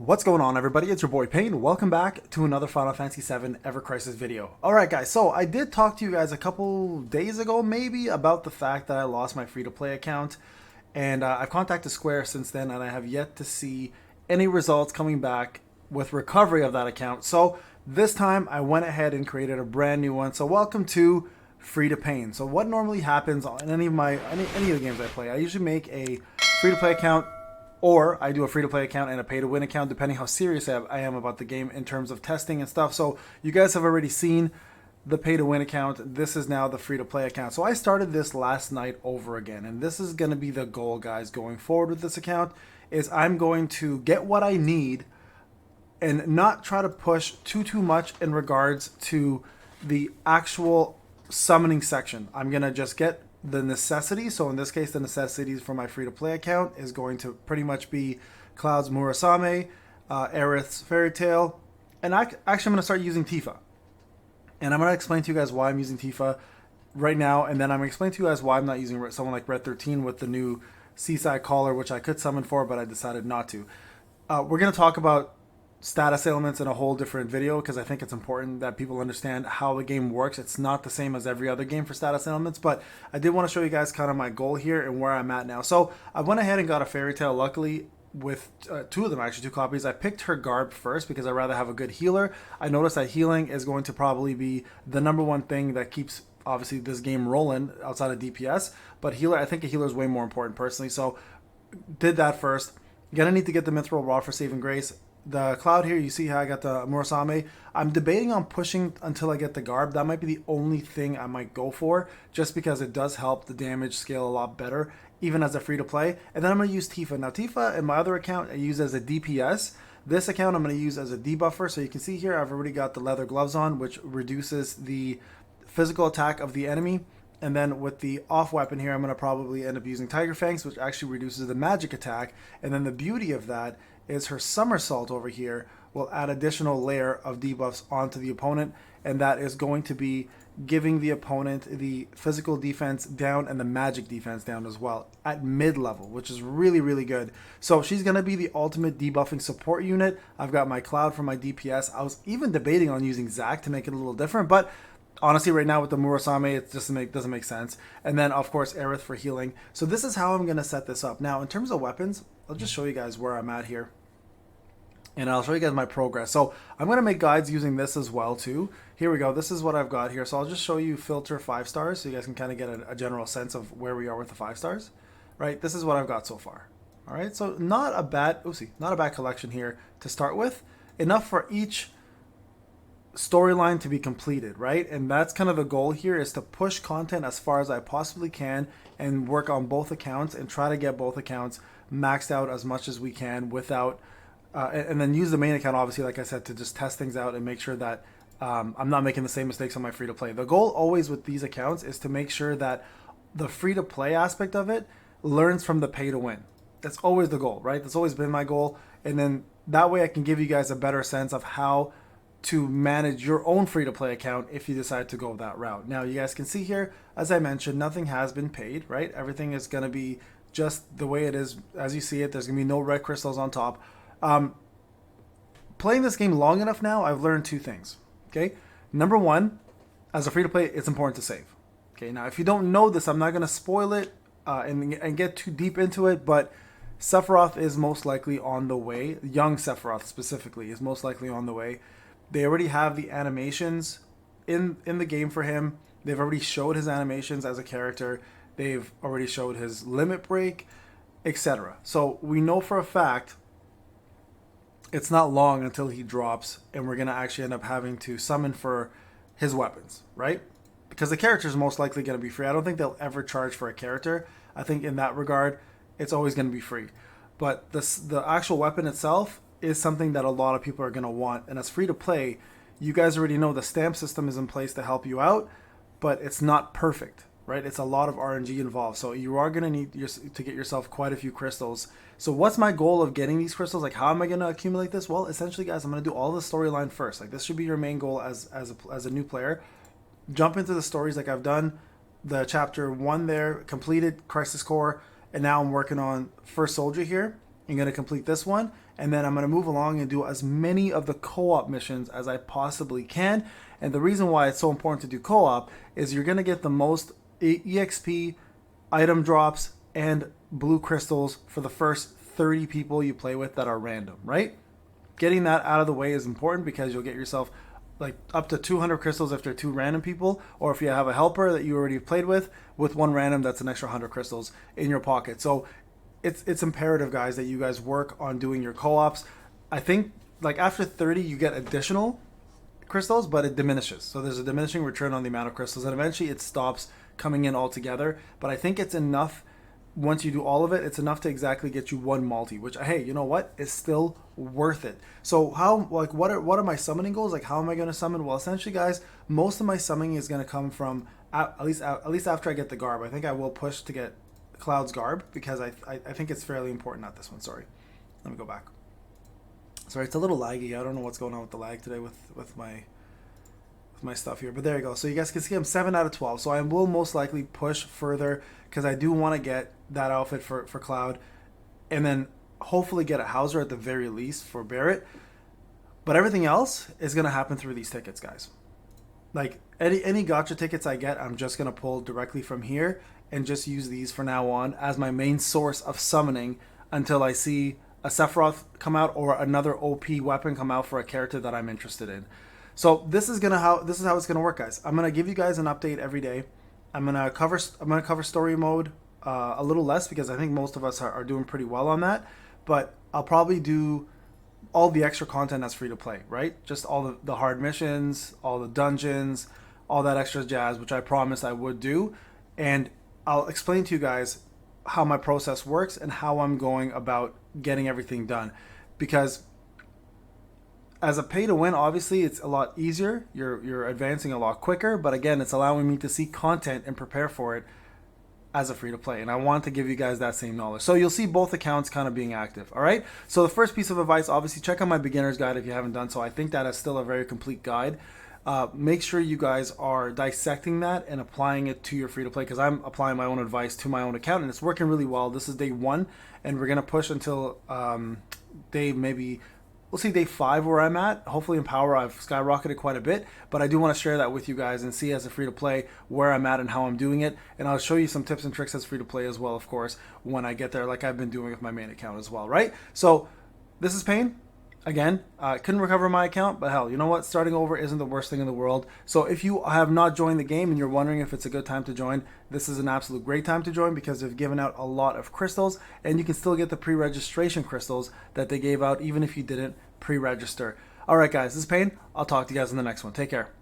What's going on, everybody? It's your boy Payne. Welcome back to another Final Fantasy VII Evercrisis video. Alright guys, so I did talk to you guys a couple days ago maybe about the fact that I lost my free-to-play account, and I've contacted Square since then, and I have yet to see any results coming back with recovery of that account. So this time I went ahead and created a brand new one. So welcome to Free to Pain. So what normally happens on any of the games I play, I usually make a free-to-play account, or I do a free-to-play account and a pay-to-win account, depending how serious I am about the game in terms of testing and stuff. So you guys have already seen the pay-to-win account. This is now the free-to-play account. So I started this last night over again, and this is going to be the goal, guys, going forward with this account, is I'm going to get what I need and not try to push too much in regards to the actual summoning section. I'm going to just get the necessities. So in this case, the necessities for my free-to-play account is going to pretty much be Cloud's Murasame, Aerith's Fairy Tale, and actually I'm going to start using Tifa. And I'm going to explain to you guys why I'm using Tifa right now, and then I'm going to explain to you guys why I'm not using someone like Red 13 with the new Seaside Caller, which I could summon for, but I decided not to. We're going to talk about status ailments in a whole different video, because I think it's important that people understand how the game works. It's not the same as every other game for status ailments, but I did want to show you guys kind of my goal here and where I'm at now. So I went ahead and got a Fairy Tale, luckily, with two of them, actually, two copies. I picked her garb first because I'd rather have a good healer. I noticed that healing is going to probably be the number one thing that keeps, obviously, this game rolling outside of DPS, but healer, I think a healer is way more important personally, so did that first. Gonna need to get the Mithril Rod for Saving Grace. The Cloud here, you see how I got the Murasame. I'm debating on pushing until I get the Garb. That might be the only thing I might go for, just because it does help the damage scale a lot better, even as a free-to-play. And then I'm going to use Tifa. Now, Tifa, in my other account, I use as a DPS. This account I'm going to use as a debuffer. So you can see here, I've already got the leather gloves on, which reduces the physical attack of the enemy. And then with the off weapon here, I'm going to probably end up using Tiger Fangs, which actually reduces the magic attack. And then the beauty of that is her somersault over here will add additional layer of debuffs onto the opponent, and that is going to be giving the opponent the physical defense down and the magic defense down as well at mid-level, which is really good. So she's going to be the ultimate debuffing support unit. I've got my Cloud for my DPS. I was even debating on using Zac to make it a little different, but honestly, right now with the Murasame, it just doesn't make sense. And then, of course, Aerith for healing. So this is how I'm going to set this up. Now, in terms of weapons, I'll just show you guys where I'm at here. And I'll show you guys my progress. So I'm going to make guides using this as well, too. Here we go. This is what I've got here. So I'll just show you filter 5 stars so you guys can kind of get a general sense of where we are with the 5 stars. Right? This is what I've got so far. All right? So not a bad collection here to start with. Enough for each storyline to be completed, right? And that's kind of the goal here, is to push content as far as I possibly can and work on both accounts and try to get both accounts maxed out as much as we can without and then use the main account, obviously, like I said, to just test things out and make sure that I'm not making the same mistakes on my free-to-play. The goal always with these accounts is to make sure that the free-to-play aspect of it learns from the pay-to-win. That's always the goal, right? That's always been my goal. And then that way I can give you guys a better sense of how to manage your own free-to-play account if you decide to go that route. Now, you guys can see here, as I mentioned, nothing has been paid, right? Everything is going to be just the way it is as you see it. There's going to be no red crystals on top. Playing this game long enough now, I've learned two things, okay? Number one, as a free-to-play, it's important to save. Okay, now if you don't know this, I'm not going to spoil it and get too deep into it, but Sephiroth is most likely on the way. Young Sephiroth specifically is most likely on the way. They already have the animations in the game for him. They've already showed his animations as a character. They've already showed his limit break, etc. So we know for a fact it's not long until he drops, and we're going to actually end up having to summon for his weapons, right? Because the character is most likely going to be free. I don't think they'll ever charge for a character. I think in that regard, it's always going to be free. But the actual weapon itself is something that a lot of people are going to want. And as free to play, you guys already know the stamp system is in place to help you out, but it's not perfect, right? It's a lot of RNG involved. So you are going to need to get yourself quite a few crystals. So what's my goal of getting these crystals? Like, how am I going to accumulate this? Well, essentially, guys, I'm going to do all the storyline first. Like, this should be your main goal as a new player. Jump into the stories like I've done. The chapter 1 there, completed Crisis Core, and now I'm working on First Soldier here. I'm going to complete this one, and then I'm going to move along and do as many of the co-op missions as I possibly can. And the reason why it's so important to do co-op is you're going to get the most EXP, item drops, and blue crystals for the first 30 people you play with that are random, right? Getting that out of the way is important because you'll get yourself like up to 200 crystals if they're 2 random people, or if you have a helper that you already played with 1 random, that's an extra 100 crystals in your pocket. So it's imperative, guys, that you guys work on doing your co-ops. I think like after 30 you get additional crystals, but it diminishes. So there's a diminishing return on the amount of crystals, and eventually it stops coming in altogether. But I think it's enough. Once you do all of it, it's enough to exactly get you 1 multi, which, hey, you know what, is still worth it. So how, like, what are my summoning goals? Like, how am I going to summon? Well, essentially, guys, most of my summoning is going to come from at least after I get the garb. I think I will push to get Cloud's garb because I think it's fairly important. Not this one, sorry. Let me go back. Sorry, it's a little laggy. I don't know what's going on with the lag today with my stuff here, but there you go. So you guys can see I'm 7 out of 12. So I will most likely push further because I do want to get that outfit for Cloud, and then hopefully get a Hauser at the very least for Barrett. But everything else is going to happen through these tickets, guys. Like any gacha tickets I get, I'm just going to pull directly from here and just use these for now on as my main source of summoning until I see a Sephiroth come out or another OP weapon come out for a character that I'm interested in. So this is how it's gonna work, guys. I'm gonna give you guys an update every day. I'm gonna cover story mode a little less because I think most of us are doing pretty well on that. But I'll probably do all the extra content that's free to play, right? Just all the hard missions, all the dungeons, all that extra jazz, which I promised I would do. And I'll explain to you guys how my process works and how I'm going about getting everything done. Because as a pay to win, obviously it's a lot easier. You're advancing a lot quicker, but again, it's allowing me to see content and prepare for it as a free to play. And I want to give you guys that same knowledge. So you'll see both accounts kind of being active. All right. So the first piece of advice, obviously check out my beginner's guide if you haven't done so. I think that is still a very complete guide. Make sure you guys are dissecting that and applying it to your free to play, because I'm applying my own advice to my own account and it's working really well. This is day 1 and we're going to push until we'll see day 5 where I'm at. Hopefully in power I've skyrocketed quite a bit, but I do want to share that with you guys and see as a free to play where I'm at and how I'm doing it. And I'll show you some tips and tricks as free to play as well, of course, when I get there, like I've been doing with my main account as well, right? So this is Pain. Again, I couldn't recover my account, but hell, you know what? Starting over isn't the worst thing in the world. So if you have not joined the game and you're wondering if it's a good time to join, this is an absolute great time to join because they've given out a lot of crystals and you can still get the pre-registration crystals that they gave out even if you didn't pre-register. All right, guys, this is Pain. I'll talk to you guys in the next one. Take care.